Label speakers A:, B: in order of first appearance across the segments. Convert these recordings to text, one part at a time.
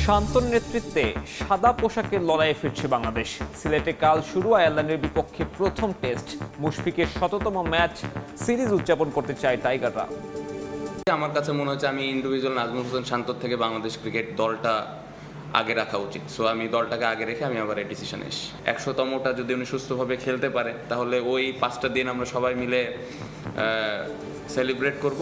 A: শান্তর নেতৃত্বে সাদা পোশাকের লড়াইয়ে ফিরছে বাংলাদেশ। সিলেটে কাল শুরু আয়ারল্যান্ডের বিপক্ষে প্রথম টেস্ট। মুশফিকের শততম ম্যাচ সিরিজ উদযাপন করতে চায় টাইগাররা।
B: আমার কাছে মনে হচ্ছে আমি ইন্ডিভিজুয়াল নাজমুল হোসেন শান্তর থেকে বাংলাদেশ ক্রিকেট দলটা আগে রাখা উচিত। সো আমি দলটাকে আগে রেখে আমি আবার এই ডিসিশনে এসেছি। 100তমটা যদি উনি সুস্থভাবে খেলতে পারে তাহলে ওই 5টা দিন আমরা সবাই মিলে সেলিব্রেট করব।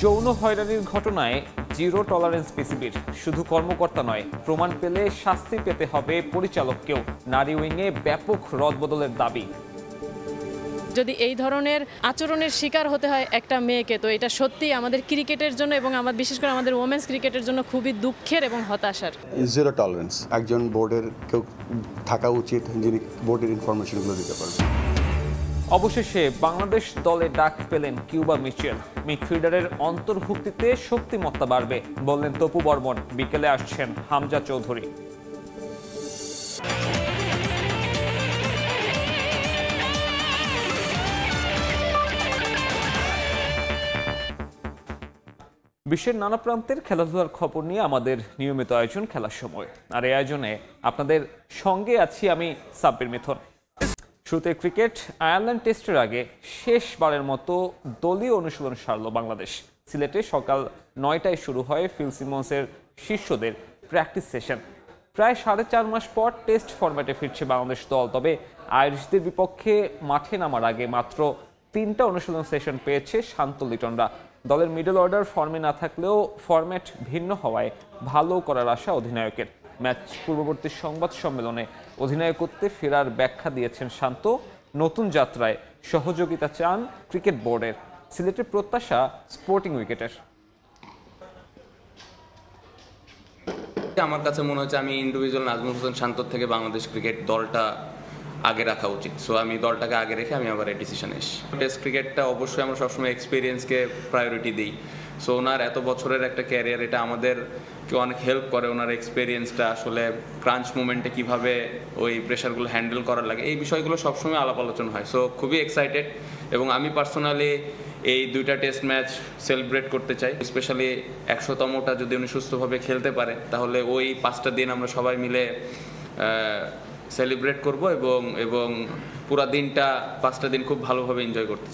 A: যৌন হয়রানির ঘটনায় জিরো টলারেন্স পিসিবির। শুধু কর্মকর্তা নয়, প্রমাণ পেলে শাস্তি পেতে হবে পরিচালককেও। নারী উইংয়ে ব্যাপক রদবদলের দাবি।
C: যদি এই ধরনের আচরণের শিকার হতে হয় একটা মেয়েকে, তো এটা সত্যিই আমাদের ক্রিকেটের জন্য এবং বিশেষ করে আমাদের ওমেন্স ক্রিকেটের জন্য খুবই দুঃখের এবং হতাশার।
D: Zero tolerance. একজন বোর্ডের কেউ থাকা উচিত যিনি বোর্ডের ইনফরমেশনগুলো দিতে পারবেন।
A: অবশেষে বাংলাদেশ দলে ডাক পেলেন কিউবা মিচেল। মিডফিল্ডারের অন্তর্ভুক্তিতে শক্তিমত্তা বাড়বে বললেন তপু বর্মন। বিকেলে আসছেন হামজা চৌধুরী। বিশ্বের নানা প্রান্তের খেলাধুলার খবর নিয়ে আমাদের নিয়মিত আয়োজন খেলার সময়। আর এই আয়োজনে আপনাদের সঙ্গে আছি আমি সাব্বির মিথুন। শুরুতে ক্রিকেট। আয়ারল্যান্ড টেস্টের আগে শেষবারের মতো দলীয় অনুশীলন সারল বাংলাদেশ। সিলেটে সকাল 9টায় শুরু হয় ফিল সিমন্সের শিষ্যদের প্র্যাকটিস সেশন। প্রায় 4.5 মাস পর টেস্ট ফরম্যাটে ফিরছে বাংলাদেশ দল। তবে আইরিশদের বিপক্ষে মাঠে নামার আগে মাত্র 3টা অনুশীলন সেশন পেয়েছে শান্ত লিটনরা। দলের মিডল অর্ডার ফর্মে না থাকলেও ফরম্যাট ভিন্ন হওয়ায় ভালো করার আশা অধিনায়কের। ম্যাচ পূর্ববর্তী সংবাদ সম্মেলনে অধিনায়কত্বে ফেরার ব্যাখ্যা দিয়েছেন শান্ত। নতুন যাত্রায় সহযোগিতা চান ক্রিকেট বোর্ডের। সিলেটের প্রত্যাশা স্পোর্টিং উইকেটের।
B: আমার কাছে মনে হচ্ছে আমি ইন্ডিভিজুয়াল নাজমুল হোসেন শান্তর থেকে বাংলাদেশ ক্রিকেট দলটা আগে রাখা উচিত। সো আমি দলটাকে আগে রেখে আমি আবার এই ডিসিশনে এসেছি। টেস্ট ক্রিকেটটা অবশ্যই আমরা সবসময় এক্সপিরিয়েন্সকে প্রায়োরিটি দিই। সো ওনার এত বছরের একটা ক্যারিয়ার, এটা আমাদেরকে অনেক হেল্প করে। ওনার এক্সপিরিয়েন্সটা আসলে ক্রাঞ্চ মুমেন্টে কীভাবে ওই প্রেশারগুলো হ্যান্ডেল করার লাগে, এই বিষয়গুলো সবসময় আলাপ আলোচনা হয়। সো খুবই এক্সাইটেড এবং আমি পার্সোনালি এই 2টা টেস্ট ম্যাচ সেলিব্রেট করতে চাই। স্পেশালি 100তমটা যদি উনি সুস্থভাবে খেলতে পারে তাহলে ওই 5টা দিন আমরা সবাই মিলে সেলিব্রেট করব এবং পুরো দিনটা 5টা দিন খুব ভালোভাবে এনজয় করতে।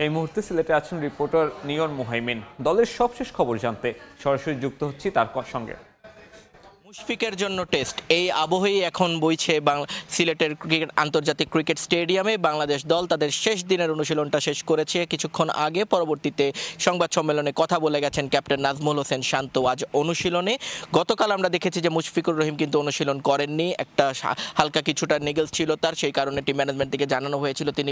A: এই মুহূর্তে সিলেটে আছেন রিপোর্টার নিয়ন মুহাইমিন। দলের সবশেষ খবর জানতে সরাসরি যুক্ত হচ্ছি তার সঙ্গে।
E: মুশফিকের জন্য টেস্ট, এই আবহেই এখন বইছে সিলেটের আন্তর্জাতিক ক্রিকেট স্টেডিয়ামে। বাংলাদেশ দল তাদের শেষ দিনের অনুশীলনটা শেষ করেছে কিছুক্ষণ আগে। পরবর্তীতে সংবাদ সম্মেলনে কথা বলে গেছেন ক্যাপ্টেন নাজমুল হোসেন শান্ত আজ অনুশীলনে। গতকাল আমরা দেখেছি যে মুশফিকুর রহিম কিন্তু অনুশীলন করেননি, একটা হালকা কিছুটা নেগেলস ছিল তার, সেই কারণে টিম ম্যানেজমেন্ট থেকে জানানো হয়েছিল তিনি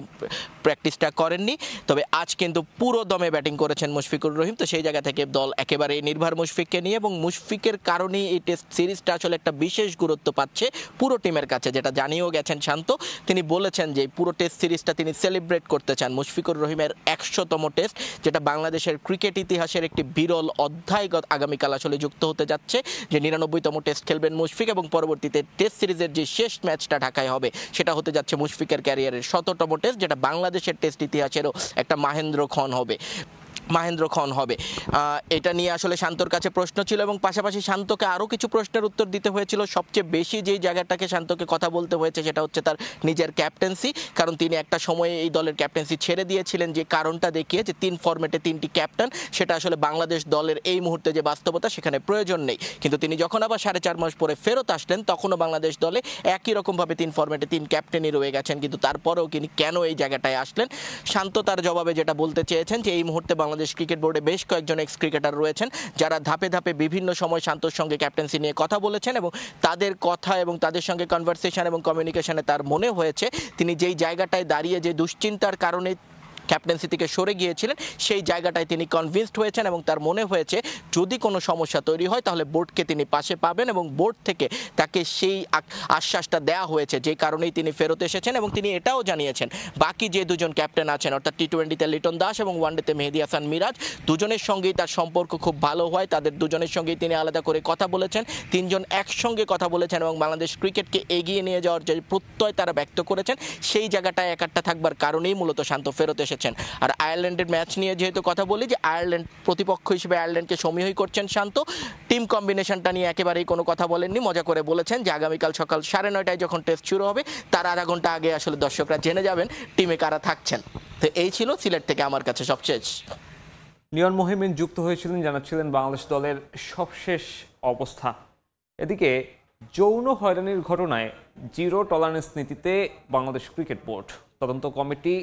E: প্র্যাকটিসটা করেননি। তবে আজ কিন্তু পুরো দমে ব্যাটিং করেছেন মুশফিকুর রহিম। তো সেই জায়গা থেকে দল একেবারে নির্ভর মুশফিককে নিয়ে, এবং মুশফিকের কারণেই এই টেস্ট সিরিজটা আসলে একটা বিশেষ গুরুত্ব পাচ্ছে পুরো টিমের কাছে, যেটা জানিয়েও গেছেন শান্ত। তিনি বলেছেন যে পুরো টেস্ট সিরিজটা তিনি সেলিব্রেট করতে চান। মুশফিকুর রহিমের 100তম টেস্ট, যেটা বাংলাদেশের ক্রিকেট ইতিহাসের একটি বিরল অধ্যায় আগামীকাল আসলে যুক্ত হতে যাচ্ছে, যে 99তম টেস্ট খেলবেন মুশফিক, এবং পরবর্তীতে টেস্ট সিরিজের যে শেষ ম্যাচটা ঢাকায় হবে সেটা হতে যাচ্ছে মুশফিকের ক্যারিয়ারের 100তম টেস্ট, যেটা বাংলাদেশের টেস্ট ইতিহাসেরও একটা মাহেন্দ্রক্ষণ হবে। এটা নিয়ে আসলে শান্তর কাছে প্রশ্ন ছিল, এবং পাশাপাশি শান্তকে আরও কিছু প্রশ্নের উত্তর দিতে হয়েছিল। সবচেয়ে বেশি যেই জায়গাটাকে শান্তকে কথা বলতে হয়েছে সেটা হচ্ছে তার নিজের ক্যাপ্টেন্সি, কারণ তিনি একটা সময়ে এই দলের ক্যাপ্টেন্সি ছেড়ে দিয়েছিলেন, যে কারণটা দেখিয়ে যে 3 ফরম্যাটে 3টি ক্যাপ্টেন, সেটা আসলে বাংলাদেশ দলের এই মুহূর্তে যে বাস্তবতা সেখানে প্রয়োজন নেই। কিন্তু তিনি যখন আবার 4.5 মাস পরে ফেরত আসলেন তখনও বাংলাদেশ দলে একই রকমভাবে 3 ফরম্যাটে 3 ক্যাপ্টেনই রয়ে গেছেন। কিন্তু তারপরেও তিনি কেন এই জায়গাটায় আসলেন, শান্ত তার জবাবে যেটা বলতে চেয়েছেন যে এই মুহূর্তে বাংলাদেশ ক্রিকেট বোর্ডে বেশ কয়েকজন এক্স ক্রিকেটার রয়েছেন যারা ধাপে ধাপে বিভিন্ন সময় শান্তর সঙ্গে ক্যাপ্টেন্সি নিয়ে কথা বলেছেন, এবং তাদের কথা এবং তাদের সঙ্গে কনভারসেশন এবং কমিউনিকেশনে তার মনে হয়েছে তিনি যেই জায়গাটায় দাঁড়িয়ে যে দুশ্চিন্তার কারণে ক্যাপ্টেন্সি থেকে সরে গিয়েছিলেন সেই জায়গাটায় তিনি কনভিন্সড হয়েছেন, এবং তার মনে হয়েছে যদি কোনো সমস্যা তৈরি হয় তাহলে বোর্ডকে তিনি পাশে পাবেন, এবং বোর্ড থেকে তাকে সেই আশ্বাসটা দেওয়া হয়েছে, যে কারণেই তিনি ফেরত এসেছেন। এবং তিনি এটাও জানিয়েছেন বাকি যে 2জন ক্যাপ্টেন আছেন, অর্থাৎ টি-20তে লিটন দাস এবং ওয়ানডেতে মেহেদী হাসান মিরাজ, দুজনের সঙ্গেই তার সম্পর্ক খুব ভালো হয়। তাদের দুজনের সঙ্গেই তিনি আলাদা করে কথা বলেছেন, 3 জন একসঙ্গে কথা বলেছেন, এবং বাংলাদেশ ক্রিকেটকে এগিয়ে নিয়ে যাওয়ার যে প্রত্যয় তারা ব্যক্ত করেছেন সেই জায়গাটায় একাট্টা থাকবার কারণেই মূলত শান্ত ফেরত এসেছেন করেছেন। আর আয়ারল্যান্ডের ম্যাচ নিয়ে যেহেতু কথা বলি, যে আয়ারল্যান্ড প্রতিপক্ষ হিসেবে আয়ারল্যান্ডকে সমীহই করছেন শান্ত, টিম কম্বিনেশনটা নিয়ে একেবারেই কোনো কথা বলেননি। মজা করে বলেছেন যে আগামীকাল সকাল 9:30টায় যখন টেস্ট শুরু হবে তার আধা ঘন্টা আগে আসলে দর্শকরা জেনে যাবেন টিমে কারা থাকছেন। তো এই ছিল সিলেট থেকে আমার কাছে সবশেষ।
A: লিওন মোহিমিন যুক্ত হয়েছিলেন, জানাচ্ছিলেন বাংলাদেশ দলের সবশেষ অবস্থা। এদিকে যৌন হয়রানির ঘটনায় জিরো টলারেন্স নীতিতে বাংলাদেশ ক্রিকেট বোর্ড তদন্ত কমিটি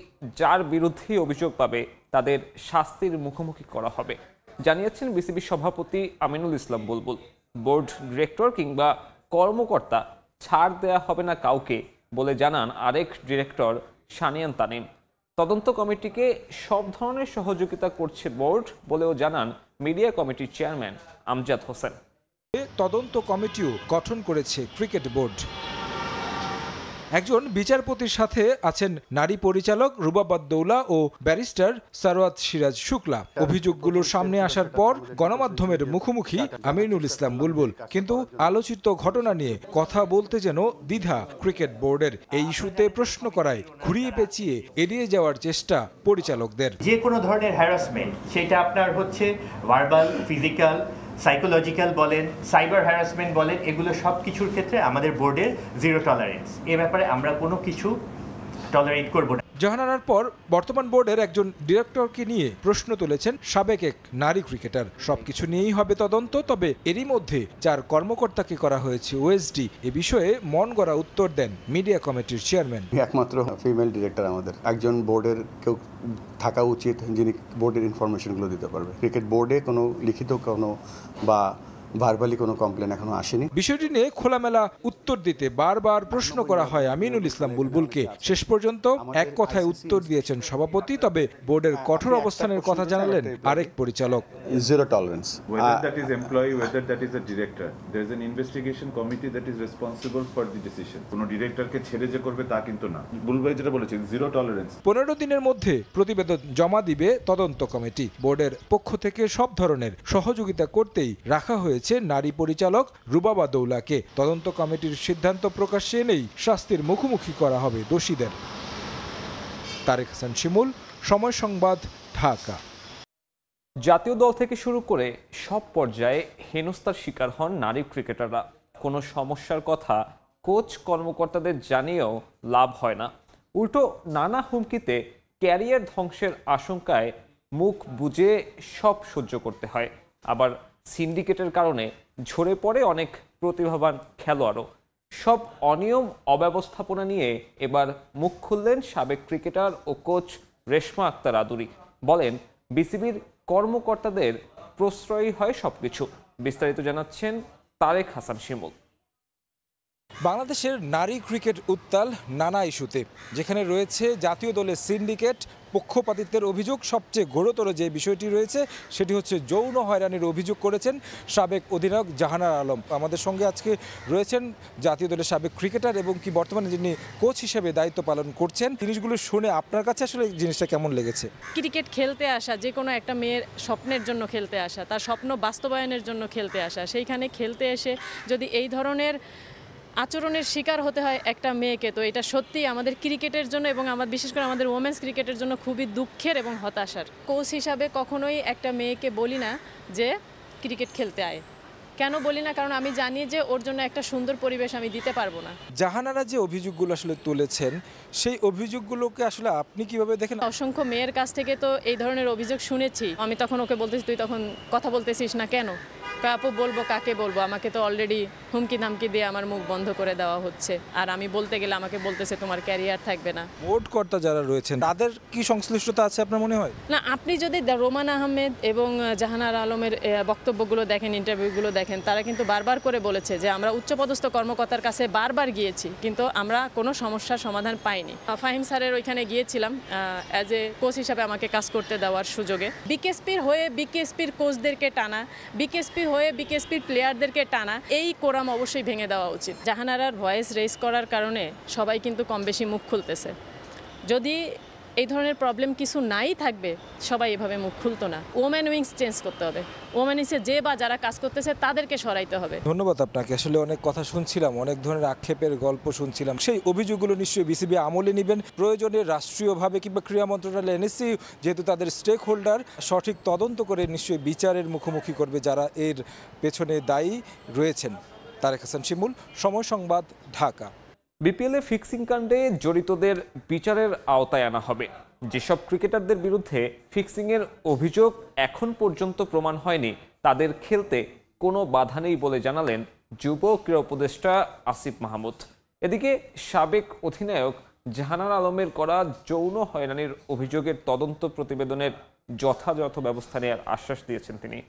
A: যার বিরুদ্ধে অভিযোগ পাবে তাদের শাস্তির মুখোমুখি করা হবে, জানিয়েছেন বিসিবি সভাপতি আমিনুল ইসলাম বুলবুল। বোর্ড ডিরেক্টর কিংবা কর্মকর্তা ছাড় দেয়া হবে না কাউকে বলে জানান আরেক ডিরেক্টর সানিয়ান তানিম। তদন্ত কমিটিকে সব ধরনের সহযোগিতা করছে বোর্ড বলেও জানান মিডিয়া কমিটির চেয়ারম্যান আমজাদ হোসেন।
F: তদন্ত কমিটিও গঠন করেছে ক্রিকেট বোর্ড। একজন বিচারপতির সাথে আছেন নারী পরিচালক রুবাবাদ-দৌলা ও ব্যারিস্টার সারওয়াত সিরাজ শুক্লা। অভিযোগগুলোর সামনে আসার পর গণমাধ্যমের মুখোমুখি আমিনুল ইসলাম বুলবুল। কিন্তু আলোচিত ঘটনা নিয়ে কথা বলতে যেন দ্বিধা ক্রিকেট বোর্ডের। এই ইস্যুতে প্রশ্ন করায় ঘুরিয়ে পেঁচিয়ে এড়িয়ে যাওয়ার চেষ্টা পরিচালকদের।
G: যে কোনো ধরনের হ্যারাসমেন্ট, সেটা আপনার হচ্ছে ভার্বাল, ফিজিক্যাল, সাইকোলজিক্যাল বলেন, সাইবার হ্যারাসমেন্ট বলেন, এগুলো সব কিছুর ক্ষেত্রে আমাদের বোর্ডের জিরো টলারেন্স। এ ব্যাপারে আমরা কোনো কিছু টলারেট করব না।
F: জাহানারার পর বর্তমান বোর্ডের একজন ডিরেক্টরকে নিয়ে প্রশ্ন তুলেছেন সাবেক এক নারী ক্রিকেটার। সবকিছু নিয়েই হবে তদন্ত, তবে এরই মধ্যে 4 কর্মকর্তাকে করা হয়েছে ওএসডি। এ বিষয়ে মন গড়া উত্তর দেন মিডিয়া কমিটির চেয়ারম্যান।
D: একমাত্র ফিমেল ডিরেক্টর আমাদের, একজন বোর্ডের কেউ থাকা উচিত যিনি বোর্ডের ইনফরমেশনগুলো দিতে পারবে। ক্রিকেট বোর্ডে কোনো লিখিত কোনো বা ভার্বালি কোনো কমপ্লেন এখনো আসেনি।
F: বিষয়টি নিয়ে খোলামেলা উত্তর দিতে বারবার প্রশ্ন করা হয় আমিনুল ইসলাম বুলবুলকে। শেষ পর্যন্ত এক কথায় উত্তর দিয়েছেন সভাপতি, তবে বোর্ডের কঠোর অবস্থানের কথা জানালেন আরেক পরিচালক।
D: Zero tolerance.
H: Whether that is employee, whether that is a director, there is an investigation committee that is responsible for the decision. কোনো ডিরেক্টরকে ছেড়ে যে করবে তা কিন্তু না। বুলবুল ভাই যেটা বলেছেন, জিরো টলারেন্স।
F: 15 দিনের মধ্যে প্রতিবেদন জমা দিবে তদন্ত কমিটি। বোর্ডের পক্ষ থেকে সব ধরনের সহযোগিতা করতেই রাখা হয়েছে নারী পরিচালক রুবাবাদ-দৌলাকে। তদন্ত কমিটির সিদ্ধান্ত প্রকাশ্যে এনেই শাস্তির মুখোমুখি করা হবে দোষীদের। তারেক হাসান শিমুল, সময় সংবাদ, ঢাকা।
A: জাতীয় দল থেকে শুরু করে সব পর্যায়ে হেনস্থার শিকার হন নারী ক্রিকেটাররা। কোনো সমস্যার কথা কোচ কর্মকর্তাদের জানিয়েও লাভ হয় না, উল্টো নানা হুমকিতে ক্যারিয়ার ধ্বংসের আশঙ্কায় মুখ বুজে সব সহ্য করতে হয়। আবার সিন্ডিকেটের কারণে ঝরে পড়ে অনেক প্রতিভাবান খেলোয়াড়ও। সব অনিয়ম অব্যবস্থাপনা নিয়ে এবার মুখ খুললেন সাবেক ক্রিকেটার ও কোচ রেশমা আক্তার আদুরি। বলেন বিসিবির কর্মকর্তাদের প্রশ্রয়ী হয় সবকিছু। বিস্তারিত জানাচ্ছেন তারেক হাসান শিমুল।
F: বাংলাদেশের নারী ক্রিকেট উত্তাল নানা ইস্যুতে, যেখানে রয়েছে জাতীয় দলের সিন্ডিকেট, পক্ষপাতিত্বের অভিযোগ। সবচেয়ে গুরুতর যে বিষয়টি রয়েছে সেটি হচ্ছে যৌন হয়রানির অভিযোগ করেছেন সাবেক অধিনায়ক জাহানারা আলম। আমাদের সঙ্গে আজকে রয়েছেন জাতীয় দলের সাবেক ক্রিকেটার এবং কি বর্তমানে যিনি কোচ হিসেবে দায়িত্ব পালন করছেন। জিনিসগুলো শুনে আপনার কাছে আসলে জিনিসটা কেমন লেগেছে?
C: ক্রিকেট খেলতে আসা, যে কোনো একটা মেয়ের স্বপ্নের জন্য খেলতে আসা, তার স্বপ্ন বাস্তবায়নের জন্য খেলতে আসা, সেইখানে খেলতে এসে যদি এই ধরনের আচরণের শিকার হতে হয় একটা মেয়েকে, তো এটা সত্যি আমাদের ক্রিকেটের জন্য এবং বিশেষ করে আমাদের ওমেন্স ক্রিকেটের জন্য খুবই দুঃখের এবং হতাশার। কোচ হিসাবে কখনোই একটা মেয়েকে বলি না যে ক্রিকেট খেলতে আয়। কেন বলি না? কারণ আমি জানি যে ওর জন্য একটা সুন্দর পরিবেশ আমি দিতে পারবো না।
F: জাহানারা যে অভিযোগগুলো আসলে তুলেছেন, সেই অভিযোগগুলোকে আসলে আপনি কিভাবে দেখেন?
C: অসংখ্য মেয়ের কাছ থেকে তো এই ধরনের অভিযোগ শুনেছি। আমি তখন ওকে বলতেছি, তুই তখন কথা বলতেছিস না কেন? আপু বলবো কাকে বলবো? আমাকে তো অলরেডি হুমকি ধামকি দিয়ে আমার মুখ বন্ধ করে দেওয়া হচ্ছে, আর আমি বলতে গেলে আমাকে বলতেছে তোমার ক্যারিয়ার থাকবে না।
F: বোর্ড কর্তা যারা রয়েছেন তাদের কি সংশ্লিষ্টতা আছে আপনার মনে হয়?
C: না, আপনি যদি রোমান আহমেদ এবং জাহানারা আলমের বক্তব্যগুলো দেখেন, ইন্টারভিউগুলো দেখেন, তারা কিন্তু বারবার করে বলেছে যে আমরা উচ্চপদস্থ কর্মকর্তার কাছে বারবার গিয়েছি, কিন্তু আমরা কোনো সমস্যার সমাধান পাইনি। ফাহিম স্যারের ওইখানে গিয়েছিলাম অ্যাজ এ কোচ হিসাবে আমাকে কাজ করতে দেওয়ার সুযোগে। বিকেএসপির হয়ে বিকেএসপির কোচদেরকে টানা, বিকেএসপি হয়ে বিকেএসপির প্লেয়ারদেরকে টানা, এই কোরাম অবশ্যই ভেঙে দেওয়া উচিত। জাহানারার ভয়েস রেজ করার কারণে সবাই কিন্তু কম বেশি মুখ খুলতেছে। যদি এই ধরনের প্রবলেম কিছু নাই থাকবে, সবাই এভাবে মুখ খুলতো না। ওমেন উইংস চেঞ্জ করতে হবে, ওমেন উইংসে যে বা যারা কাজ করতেছে তাদেরকে সরাইতে হবে।
F: ধন্যবাদ আপনাকে। আসলে অনেক কথা শুনছিলাম, অনেক ধরনের আক্ষেপের গল্প শুনছিলাম। সেই অভিযোগগুলো নিশ্চয়ই বিসিবি আমলে নেবেন, প্রয়োজনে রাষ্ট্রীয়ভাবে কিংবা ক্রীড়া মন্ত্রণালয় এনএসসি যেহেতু তাদের স্টেক হোল্ডার, সঠিক তদন্ত করে নিশ্চয়ই বিচারের মুখোমুখি করবে যারা এর পেছনে দায়ী রয়েছেন। তারেক হাসান শিমুল, সময় সংবাদ, ঢাকা।
A: বিপিএলে ফিক্সিং কাণ্ডে জড়িতদের বিচারের আওতায় আনা হবে। যেসব ক্রিকেটারদের বিরুদ্ধে ফিক্সিংয়ের অভিযোগ এখন পর্যন্ত প্রমাণ হয়নি তাদের খেলতে কোনো বাধা নেই বলে জানালেন যুব ক্রীড়া উপদেষ্টা আসিফ মাহমুদ। এদিকে সাবেক অধিনায়ক জাহানারা আলমের করা যৌন হয়রানির অভিযোগের তদন্ত প্রতিবেদনের যথাযথ ব্যবস্থা নেওয়ার আশ্বাস দিয়েছেন তিনি।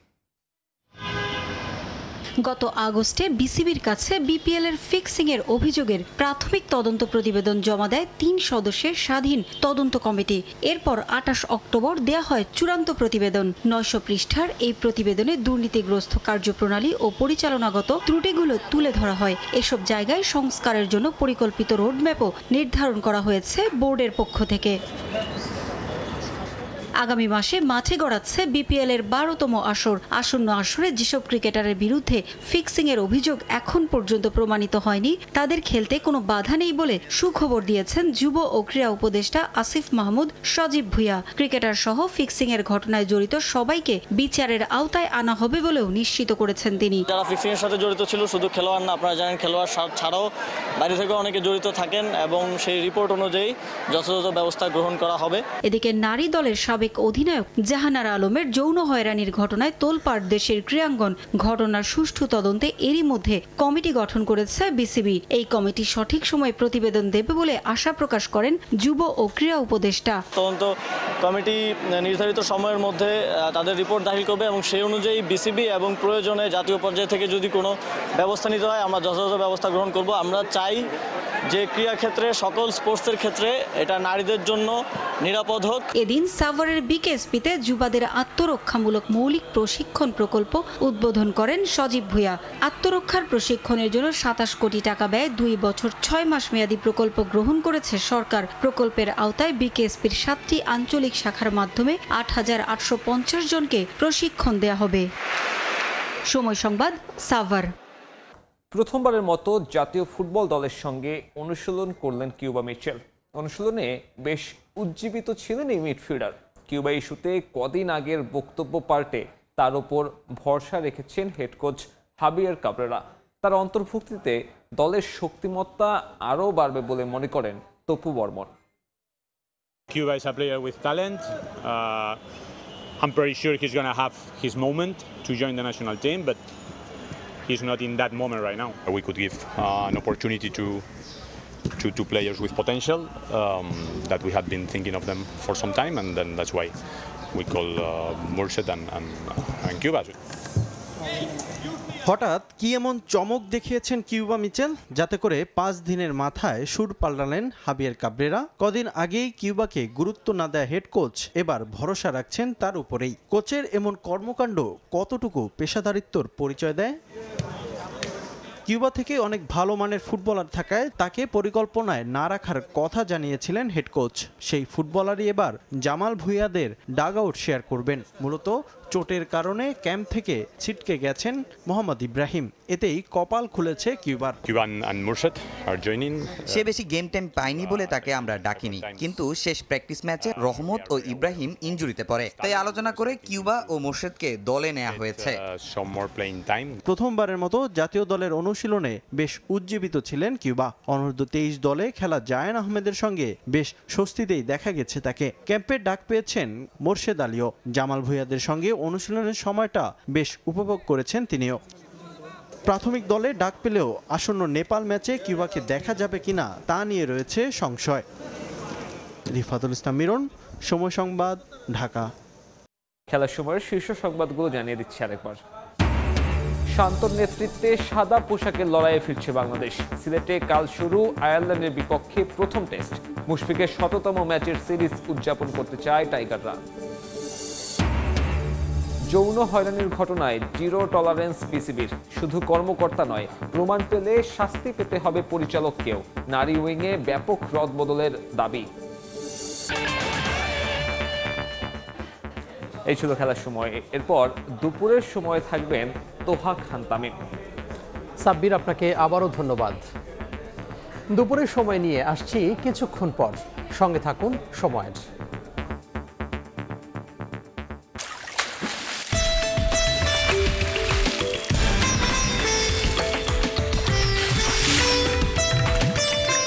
I: গত আগস্টে বিসিবির কাছে বিপিএল-এর ফিক্সিংয়ের অভিযোগের প্রাথমিক তদন্ত প্রতিবেদন জমা দেয় 3 সদস্যের স্বাধীন তদন্ত কমিটি। এরপর 28 অক্টোবর দেয়া হয় চূড়ান্ত প্রতিবেদন। 900 পৃষ্ঠার এই প্রতিবেদনে দুর্নীতিগ্রস্ত কার্যপ্রণালী ও পরিচালনাগত ত্রুটিগুলো তুলে ধরা হয়। এসব জায়গায় সংস্কারের জন্য পরিকল্পিত রোডম্যাপও নির্ধারণ করা হয়েছে বোর্ডের পক্ষ থেকে। আগামী মাসে মাঠে গড়াচ্ছে বিপিএল-এর 12তম আসর। আসন্ন আসরে যেসব ক্রিকেটারের বিরুদ্ধে ফিক্সিংয়ের অভিযোগ এখন পর্যন্ত প্রমাণিত হয়নি তাদের খেলতে কোনো বাধা নেই বলে সুখবর দিয়েছেন যুব ও ক্রীড়া উপদেষ্টা আসিফ মাহমুদ সজীব ভুঁইয়া। ক্রিকেটার সহ ফিক্সিংয়ের ঘটনায় জড়িত সবাইকে বিচারের আওতায় আনা হবে বলেও নিশ্চিত করেছেন তিনি।
J: যারা ফিক্সিংয়ের সাথে জড়িত ছিল শুধু খেলোয়াড় না, আপনারা জানেন খেলোয়াড় ছাড়াও বাইরে থেকে অনেকে জড়িত থাকেন এবং সেই রিপোর্ট অনুযায়ী যথাযথ ব্যবস্থা গ্রহণ করা হবে।
I: এদিকে নারী দলের সাবেক অধিনায়ক জাহানারা আলমের যৌন হয়রানির ঘটনায় তোলপাড় দেশের ক্রীড়াঙ্গন। ঘটনার সুষ্ঠু তদন্তে এরই মধ্যে কমিটি গঠন করেছে বিসিবি। এই কমিটি সঠিক সময়ে প্রতিবেদন দেবে বলে আশা প্রকাশ করেন যুব ও ক্রীড়া উপদেষ্টা।
J: তদন্ত কমিটি নির্ধারিত সময়ের মধ্যে তাদের রিপোর্ট দাখিল করবে এবং সেই অনুযায়ী বিসিবি এবং প্রয়োজনে জাতীয় পর্যায় থেকে যদি কোনো ব্যবস্থা নিতে হয় আমরা যথাযথ ব্যবস্থা গ্রহণ করব। আমরা চাই যে ক্রীড়া ক্ষেত্রে সকল স্পোর্টসের ক্ষেত্রে এটা নারীদের জন্য নিরাপদ হোক।
I: এদিন সাভারের বিকেএসপিতে যুবাদের আত্মরক্ষামূলক মৌলিক প্রশিক্ষণ প্রকল্প উদ্বোধন করেন সজীব ভুঁইয়া। আত্মরক্ষার প্রশিক্ষণের জন্য 27 কোটি টাকা ব্যয়ে 2 বছর 6 মাস মেয়াদী প্রকল্প গ্রহণ করেছে সরকার। প্রকল্পের আওতায় বিকেএসপির 7টি আঞ্চলিক শাখার মাধ্যমে 8850 জনকে প্রশিক্ষণ দেয়া হবে। সময় সংবাদ, সাভার।
A: প্রথমবারের মতো জাতীয় ফুটবল দলের সঙ্গে অনুশীলন করলেন কিউবা মিচেল। অনুশীলনে বেশ উজ্জীবিত ছিলেন এই মিডফিল্ডার। কিউবা ইস্যুতে কদিন আগের বক্তব্য পাল্টে তার উপর ভরসা রেখেছেন হেড কোচ হাবিয়ার কাবরেরা। তার অন্তর্ভুক্তিতে দলের শক্তিমত্তা আরও বাড়বে বলে মনে করেন Tapu Barman.
K: Cuba is a player with talent. I'm pretty sure he's going to have his moment to join the national team, but he's not in that moment right now. We could give an opportunity to players with potential that we had been thinking of them for some time, and then that's why we call Murshid and Cuba.
L: হঠাৎ কি এমন চমক দেখিয়েছেন Cuba Mitchell যাতে করে 5 দিনের মাথায় সুর পাল্টালেন হাবিয়ার কাবরেরা। কদিন আগেই কিউবাকে গুরুত্ব না দেয়া হেড কোচ এবার ভরসা রাখছেন তার উপরেই। কোচের এমন কর্মকাণ্ড কতটুকু পেশাদারিত্বর পরিচয় দেয়? কিউবা থেকে অনেক ভালো মানের ফুটবলার থাকায় তাকে পরিকল্পনায় না রাখার কথা জানিয়েছিলেন হেড কোচ। সেই ফুটবলারই এবার জামাল ভুঁইয়াদের ডাগ আউট শেয়ার করবেন। মূলত চোটের কারণে ক্যাম্প থেকে ছিটকে গেছেন মোহাম্মদ ইব্রাহিম। এতেই কপাল খুলেছে কিউবার।
M: সে বেশি গেম টাইম পায়নি বলে তাকে আমরা ডাকিনি, কিন্তু শেষ প্র্যাকটিস ম্যাচে রহমত ও ইব্রাহিম ইনজুরিতে পড়ে, তাই আলোচনা করে কিউবা ও মোর্শেদকে দলে নেওয়া হয়েছে।
L: প্রথমবারের মতো জাতীয় দলের অনুশীলনে বেশ উজ্জীবিত ছিলেন কিউবা। অনূর্ধ্ব 23 দলে খেলা জায়ান আহমেদের সঙ্গে বেশ স্বস্তিতেই দেখা গেছে তাকে। ক্যাম্পের ডাক পেয়েছেন মোর্শেদ আলীও। জামাল ভুঁইয়াদের সঙ্গে অনুশীলনের সময়টা বেশ উপভোগ করেছেন তিনিও। প্রাথমিক দলে ডাক পেলেও আসন্ন নেপাল ম্যাচে কিউবাকে দেখা যাবে কিনা তা নিয়ে রয়েছে সংশয়। রিফাতুল ইসলাম মিরন, সময় সংবাদ, ঢাকা।
A: খেলার সময়ের শীর্ষ সংবাদগুলো জানিয়ে দিচ্ছি আরেকবার। শান্তর নেতৃত্বে সাদা পোশাকের লড়াইয়ে ফিরছে বাংলাদেশ। সিলেটে কাল শুরু আয়ারল্যান্ডের বিপক্ষে প্রথম টেস্ট। মুশফিকের 100তম ম্যাচের সিরিজ উদযাপন করতে চায় টাইগাররা। যৌন হয়রানির ঘটনায় জিরো টলারেন্স বিসিবির। শুধু কর্মকর্তা নয়, প্রমাণ পেলে শাস্তি পেতে হবে পরিচালককেও। নারী উইংয়ে ব্যাপক রদবদলের দাবি। এই ছিল খেলার সময়। এরপর দুপুরের সময় থাকবেন তোহা খান তামিম।
N: সাব্বির, আপনাকে আবারও ধন্যবাদ। দুপুরের সময় নিয়ে আসছি কিছুক্ষণ পর, সঙ্গে থাকুন সময়ের।